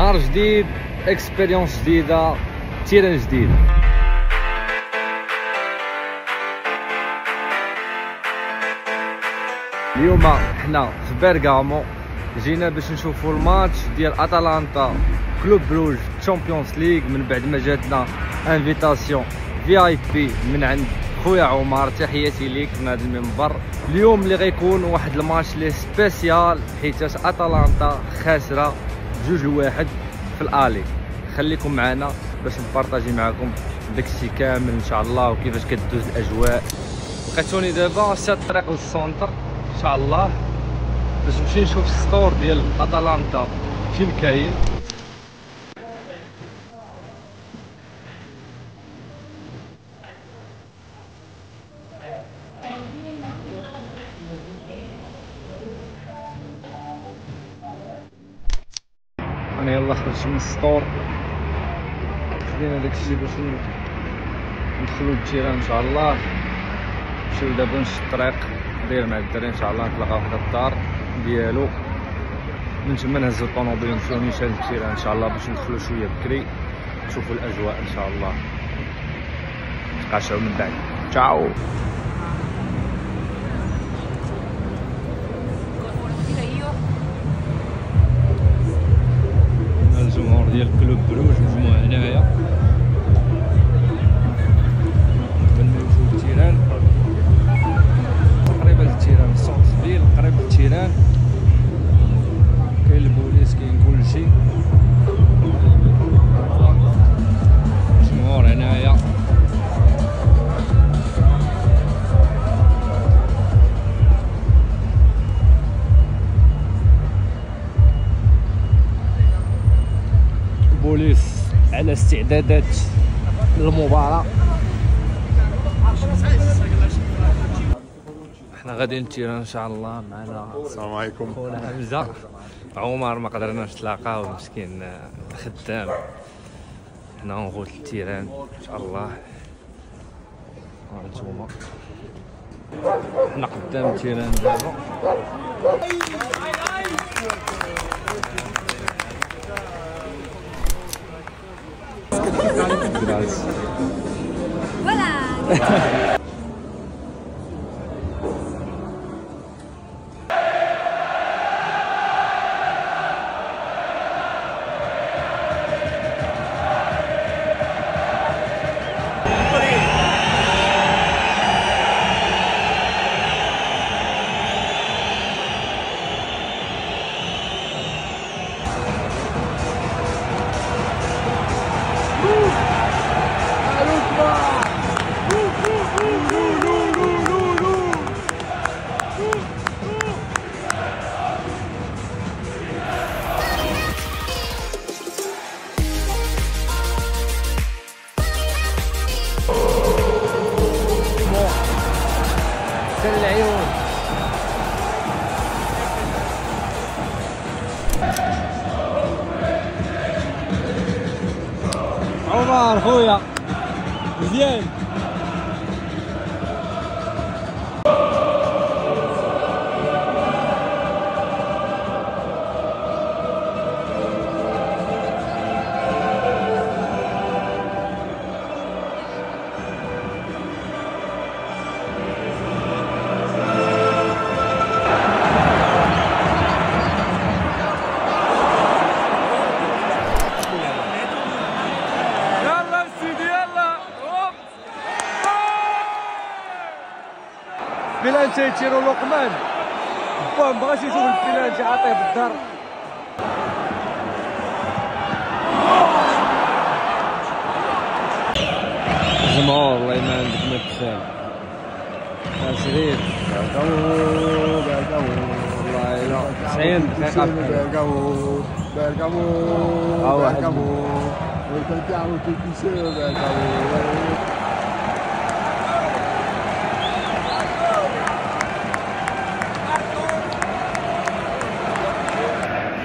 نهار جديد، اكسبيريونس جديده، تيران جديد. اليوم حنا في بيرغامو جينا باش نشوفوا الماتش ديال اتلانتا كلوب بروج تشامبيونز ليغ، من بعد ما جاتنا انفيتاسيون في اي بي من عند خويا عمر. تحياتي ليك من هذا المنبر. اليوم اللي غيكون واحد الماتش لي سبيسيال حيت اتلانتا خاسره 2-1 في الالي. خليكم معنا باش نبارطاجي معكم داكشي كامل ان شاء الله وكيفاش كدوز الاجواء. لقيتوني دابا شاد الطريق للسونتر ان شاء الله باش نمشي نشوف السطور ديال اتلانتا فين كاين. انا يلا خرجت من السطور، خدينا داكشي باش ندخلو للتيران ان شاء الله. نمشيو دابا نشد الطريق داير مع الدراري ان شاء الله، نتلاقاو في الدار ديالو. من تما نهزو الطونوبيل نمشيو نيشان للتيران ان شاء الله باش ندخلو شويه بكري نشوفو الاجواء ان شاء الله. نتقاشعو من بعد. تشاو. الجمهور ديال كلوب بروج مجموعة هنايا قبل ما يمشيو للتيران. قريبة للتيران، السونتر فيل قريب للتيران، كاين البوليس كاين كلشي. الجمهور هنايا بوليس على استعدادات للمباراة. احنا غاديين للتيران ان شاء الله. معنا السلام عليكم خونا حمزة. عمر ما قدرناش نتلاقاو مسكين خدام. حنا غنغوت للتيران ان شاء الله. هانتوما حنا قدام التيران دابا. Voilà. العيون عمر خويا مزيان. بلانتي يتيرو لقمان با مبغاش يشوف البلانتي عاطيه بالدار. جمهور والله ما عندك ما تخيل. شريف بيرغامو والله الا 90 دقيقة بيرغامو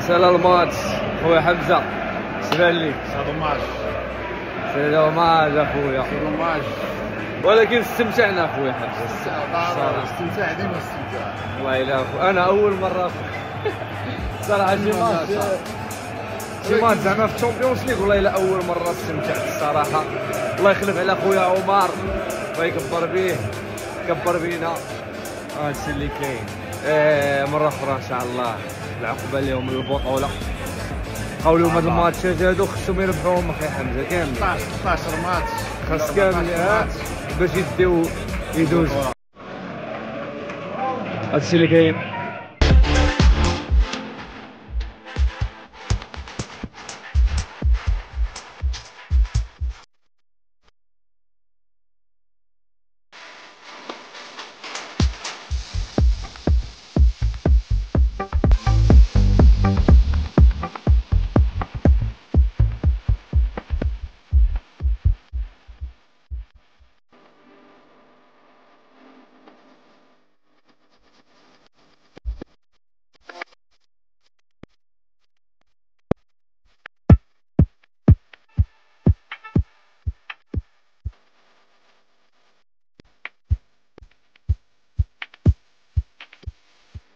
سالا الماتش خويا حمزة. شبان ليك؟ سي دوماج اخويا، ولكن استمتعنا اخويا حمزة. استمتاع ديما استمتاع والله الا انا اول مرة صراحة شي ماتش شي ماتش زعما في الشامبيونز ليغ والله الا اول مره استمتعت الصراحه. الله يخلف على خويا عمر، الله يكبر به، كبر بينا. هادشي اللي كاين. مره اخرى ان شاء الله العقبه لهم البطوله. قولوا هاد الماتشات هادو خصهم يربحوهم اخي حمزه كامل. 16 ماتش خاص كامل باش يديو يدوزوا. هادشي اللي كاين.